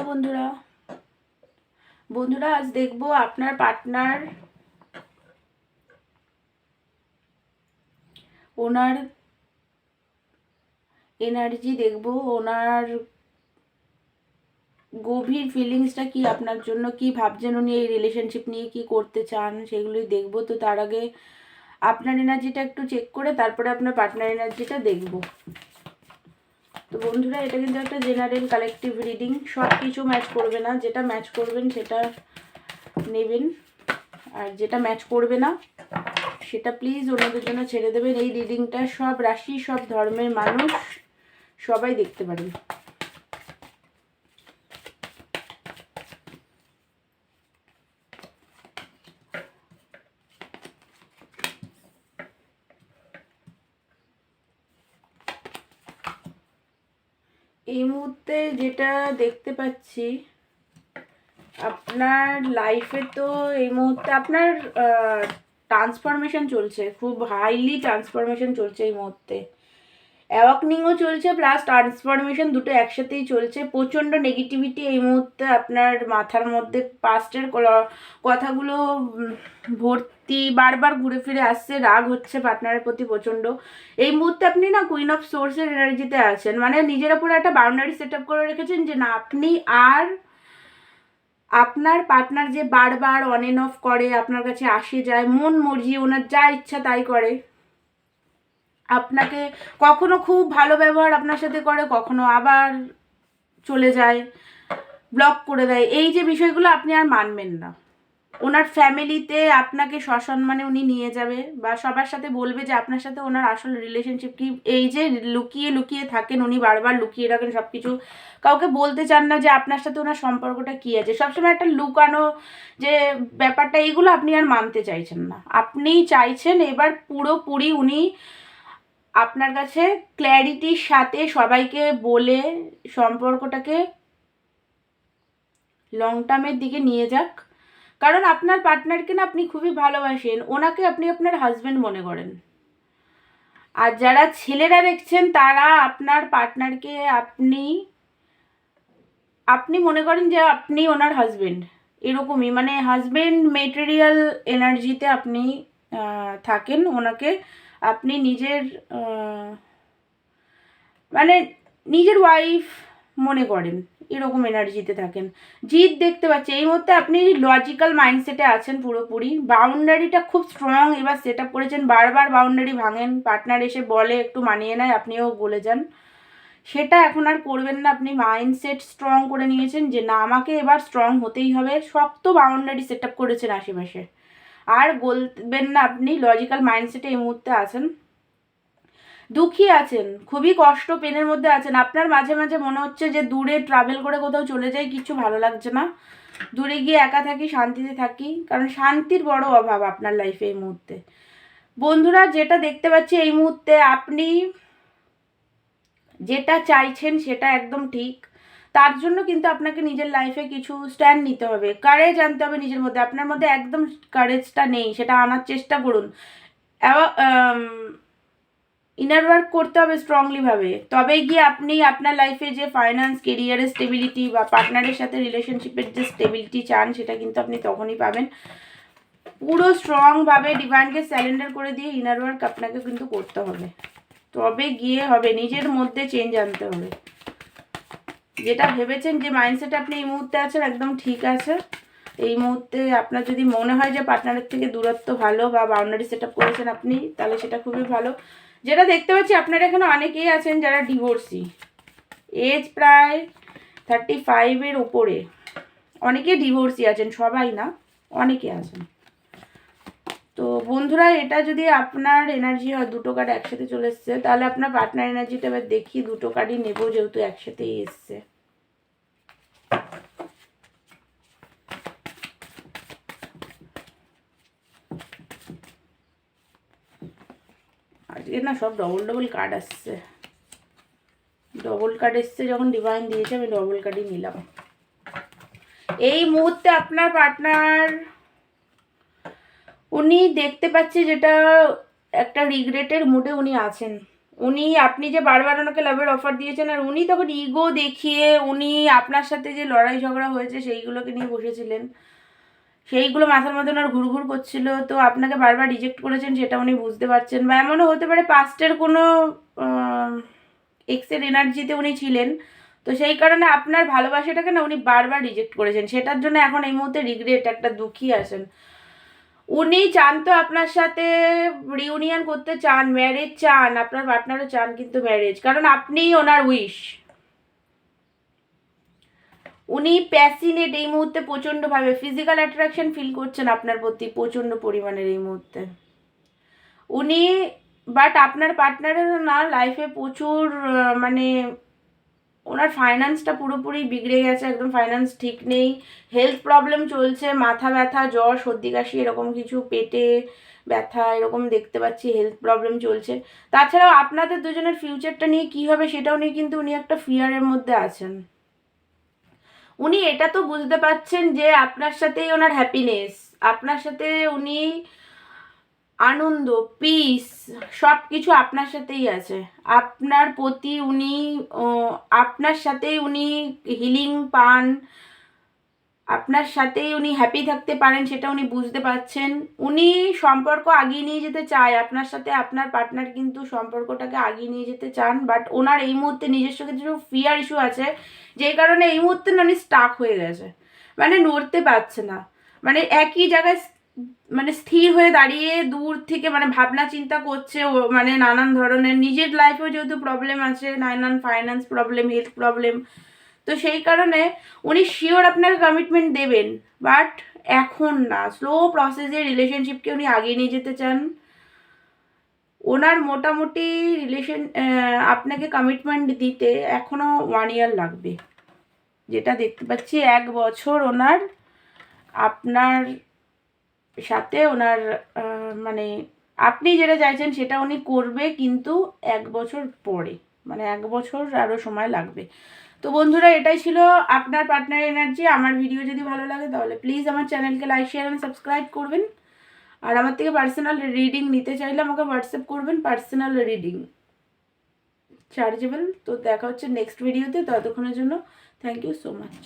বন্ধুরা বন্ধুরা আজ দেখব আপনার পার্টনার ওনার এনার্জি দেখব, ওনার গভীর ফিলিংসটা কি, আপনার জন্য কি ভাবছেন, উনি এই রিলেশনশিপ নিয়ে কি করতে চান সেগুলোই দেখব। তো তার আগে আপনার এনার্জিটা একটু চেক করে তারপরে আপনার পার্টনার এনার্জিটা দেখব। তো বন্ধুরা এটা কিন্তু একটা জেনারেল কালেকটিভ রিডিং, সব কিছু ম্যাচ করবে না, যেটা ম্যাচ করবেন সেটা নেবেন, আর যেটা ম্যাচ করবে না সেটা প্লিজ অন্যদের জন্য ছেড়ে দেবেন। এই রিডিংটা সব রাশি, সব ধর্মের মানুষ সবাই দেখতে পারেন। এই মুহূর্তে যেটা দেখতে পাচ্ছি, আপনার লাইফে তো এই মুহূর্তে আপনার ট্রান্সফরমেশন চলছে, খুব হাইলি ট্রান্সফরমেশন চলছে এই মুহূর্তে। অ্যাওয়াকনিংও চলছে প্লাস ট্রান্সফরমেশন, দুটো একসাথেই চলছে। প্রচণ্ড নেগেটিভিটি এই মুহূর্তে আপনার মাথার মধ্যে, পাস্টের কথাগুলো ভর্তি, বারবার ঘুরে ফিরে আসছে, রাগ হচ্ছে পার্টনারের প্রতি প্রচণ্ড। এই মুহূর্তে আপনি না কুইন অফ সোর্সের এনার্জিতে আছেন, মানে নিজের ওপরে একটা বাউন্ডারি সেট আপ করে রেখেছেন যে না, আপনি আর আপনার পার্টনার যে বারবার অন এন্ড অফ করে, আপনার কাছে আসে যায়, মন মর্জি, ওনার যা ইচ্ছা তাই করে, আপনাকে কখনো খুব ভালো ব্যবহার আপনার সাথে করে, কখনো আবার চলে যায়, ব্লক করে দেয়, এই যে বিষয়গুলো আপনি আর মানবেন না। ওনার ফ্যামিলিতে আপনাকে সসম্মানে উনি নিয়ে যাবে, বা সবার সাথে বলবে যে আপনার সাথে ওনার আসল রিলেশনশিপ কি। এই যে লুকিয়ে লুকিয়ে থাকেন, উনি বারবার লুকিয়ে রাখেন সব কিছু, কাউকে বলতে চান না যে আপনার সাথে ওনার সম্পর্কটা কী আছে, সবসময় একটা লুকানো যে ব্যাপারটা, এইগুলো আপনি আর মানতে চাইছেন না। আপনি চাইছেন এবার পুরোপুরি উনি আপনার কাছে ক্ল্যারিটির সাথে সবাইকে বলে সম্পর্কটাকে লং টার্মের দিকে নিয়ে যাক। কারণ আপনার পার্টনারকে না আপনি খুবই ভালোবাসেন, ওনাকে আপনি আপনার হাজব্যান্ড মনে করেন। আর যারা ছেলেরা দেখছেন তারা আপনার পার্টনারকে আপনি আপনি মনে করেন যে আপনি ওনার হাজব্যান্ড, এরকমই, মানে হাজব্যান্ড মেটেরিয়াল এনার্জিতে আপনি থাকেন। ওনাকে আপনি নিজের মানে নিজের ওয়াইফ মনে করেন, এরকম এনার্জিতে থাকেন। জিত দেখতে পাচ্ছি এই মুহূর্তে আপনি লজিক্যাল মাইন্ডসেটে আছেন পুরোপুরি। বাউন্ডারিটা খুব স্ট্রং এবার সেট আপ করেছেন, বারবার বাউন্ডারি ভাঙেন, পার্টনার এসে বলে একটু মানিয়ে নেয়, আপনিও বলে যান, সেটা এখন আর করবেন না। আপনি মাইন্ডসেট স্ট্রং করে নিয়েছেন যে না, আমাকে এবার স্ট্রং হতেই হবে, শক্ত বাউন্ডারি সেট আপ করেছেন আশেপাশে, আর বলবেন না, আপনি লজিক্যাল মাইন্ডসেটে এই মুহূর্তে আছেন। দুঃখী আছেন, খুবই কষ্ট পেনের মধ্যে আছেন। আপনার মাঝে মাঝে মনে হচ্ছে যে দূরে ট্রাভেল করে কোথাও চলে যাই, কিছু ভালো লাগছে না, দূরে গিয়ে একা থাকি, শান্তিতে থাকি, কারণ শান্তির বড় অভাব আপনার লাইফে এই মুহূর্তে। বন্ধুরা যেটা দেখতে পাচ্ছি এই মুহূর্তে, আপনি যেটা চাইছেন সেটা একদম ঠিক, তার জন্য কিন্তু আপনাকে নিজের লাইফে কিছু স্ট্যান্ড নিতে হবে, কারেজ আনতে হবে নিজের মধ্যে। আপনার মধ্যে একদম কারেজটা নেই, সেটা আনার চেষ্টা করুন। ইনার ওয়ার্ক করতে হবে স্ট্রংলিভাবে, তবেই গিয়ে আপনি আপনার লাইফে যে ফাইন্যান্স, কেরিয়ারের স্টেবিলিটি বা পার্টনারের সাথে রিলেশনশিপের যে স্টেবিলিটি চান সেটা কিন্তু আপনি তখনই পাবেন। পুরো স্ট্রংভাবে ডিভাইনকে স্যারেন্ডার করে দিয়ে ইনার ওয়ার্ক আপনাকে কিন্তু করতে হবে, তবে গিয়ে হবে, নিজের মধ্যে চেঞ্জ আনতে হবে। যেটা ভেবেছেন, যে মাইন্ডসেট আপনি এই মুহূর্তে আছেন একদম ঠিক আছে। এই মুহূর্তে আপনার যদি মনে হয় যে পার্টনারের থেকে দূরত্ব ভালো বা বাউন্ডারি সেট আপ করেছেন আপনি, তাহলে সেটা খুবই ভালো। যেটা দেখতে পাচ্ছি আপনারা এখানে অনেকেই আছেন যারা ডিভোর্সি, এজ প্রায় 35-এর ওপরে, অনেকে ডিভোর্সি আছেন, সবাই না, অনেকে আছেন। তো বন্ধুরা এটা যদি আপনার এনার্জি হয়, দুটো কার্ড একসাথে চলে এসছে, তাহলে আপনার পার্টনার এনার্জিটা এবার দেখি, দুটো কার্ডই নেবো যেহেতু একসাথেই এসছে। আজকে না সব ডবল ডবল কার্ড আসছে, ডবল কার্ড এসছে যখন ডিভাইন দিয়েছে আমি ডবল কার্ডই নিলাম। এই মুহূর্তে আপনার পার্টনার, উনি দেখতে পাচ্ছে যেটা একটা রিগ্রেটের মুডে উনি আছেন। উনি আপনি যে বারবার ওনাকে লাভের অফার দিয়েছেন আর উনি তখন ইগো দেখিয়ে উনি আপনার সাথে যে লড়াই ঝগড়া হয়েছে সেইগুলোকে নিয়ে বসেছিলেন, সেইগুলো মাথার মধ্যে ওনার ঘুরঘুর করছিল, তো আপনাকে বারবার রিজেক্ট করেছেন সেটা উনি বুঝতে পারছেন। বা এমনও হতে পারে পাস্টের কোনো এক্সের এনার্জিতে উনি ছিলেন, তো সেই কারণে আপনার ভালোবাসাটাকে না উনি বারবার রিজেক্ট করেছেন, সেটার জন্য এখন এই মুহূর্তে রিগ্রেট একটা দুঃখী আছেন। উনি চান তো আপনার সাথে রিউনিয়ন করতে চান, ম্যারেজ চান, আপনার পার্টনারও চান কিন্তু ম্যারেজ, কারণ আপনিই ওনার উইশ। উনি প্যাসিনেট এই মুহূর্তে প্রচণ্ডভাবে, ফিজিক্যাল অ্যাট্রাকশন ফিল করছেন আপনার প্রতি প্রচণ্ড পরিমাণের এই মুহূর্তে উনি। বাট আপনার পার্টনারেরও না লাইফে প্রচুর মানে ওনার ফাইন্যান্সটা পুরোপুরি বিগড়ে গেছে, একদম ফাইন্যান্স ঠিক নেই, হেলথ প্রবলেম চলছে, মাথা ব্যথা, জ্বর, সর্দি কাশি, এরকম কিছু, পেটে ব্যথা এরকম দেখতে পাচ্ছি, হেলথ প্রবলেম চলছে। তাছাড়াও আপনাদের দুজনের ফিউচারটা নিয়ে কী হবে সেটাও নিয়ে কিন্তু উনি একটা ফিয়ারের মধ্যে আছেন। উনি এটা তো বুঝতে পারছেন যে আপনার সাথেই ওনার হ্যাপিনেস, আপনার সাথে উনি আনন্দ, পিস, সব কিছু আপনার সাথেই আছে। আপনার প্রতি উনি আপনার সাথেই উনি হিলিং পান, আপনার সাথেই উনি হ্যাপি থাকতে পারেন সেটা উনি বুঝতে পারছেন। উনি সম্পর্ক আগিয়ে নিয়ে যেতে চায় আপনার সাথে, আপনার পার্টনার কিন্তু সম্পর্কটাকে আগিয়ে নিয়ে যেতে চান, বাট ওনার এই মুহূর্তে নিজস্ব কিছু ফিয়ার ইস্যু আছে, যেই কারণে এই মুহূর্তে না উনি স্টাক হয়ে গেছে, মানে নড়তে পারছে না, মানে একই জায়গায় মানে স্থির হয়ে দাঁড়িয়ে দূর থেকে মানে ভাবনা চিন্তা করছে ও, মানে নানান ধরনের নিজের লাইফেও যেহেতু প্রবলেম আছে, নানান ফাইন্যান্স প্রবলেম, হেলথ প্রবলেম, তো সেই কারণে উনি শিওর আপনাকে কমিটমেন্ট দেবেন, বাট এখন না, স্লো প্রসেসে রিলেশনশিপকে উনি আগিয়ে নিয়ে যেতে চান। ওনার মোটামুটি আপনাকে কমিটমেন্ট দিতে এখনো 1 ইয়ার লাগবে, যেটা দেখতে পাচ্ছি 1 বছর ওনার আপনার সাথে ওনার মানে আপনি যেটা চাইছেন সেটা উনি করবে, কিন্তু 1 বছর পরে, মানে 1 বছর আরও সময় লাগবে। তো বন্ধুরা, এটাই ছিল আপনার পার্টনার এনার্জি। আমার ভিডিও যদি ভালো লাগে তাহলে প্লিজ আমার চ্যানেলকে লাইক, শেয়ার এবং সাবস্ক্রাইব করবেন। আর আমার থেকে পার্সোনাল রিডিং নিতে চাইলে আমাকে হোয়াটসঅ্যাপ করবেন, পার্সোনাল রিডিং চার্জেবল। তো দেখা হচ্ছে নেক্সট ভিডিওতে, ততক্ষণের জন্য থ্যাংক ইউ সো মাচ।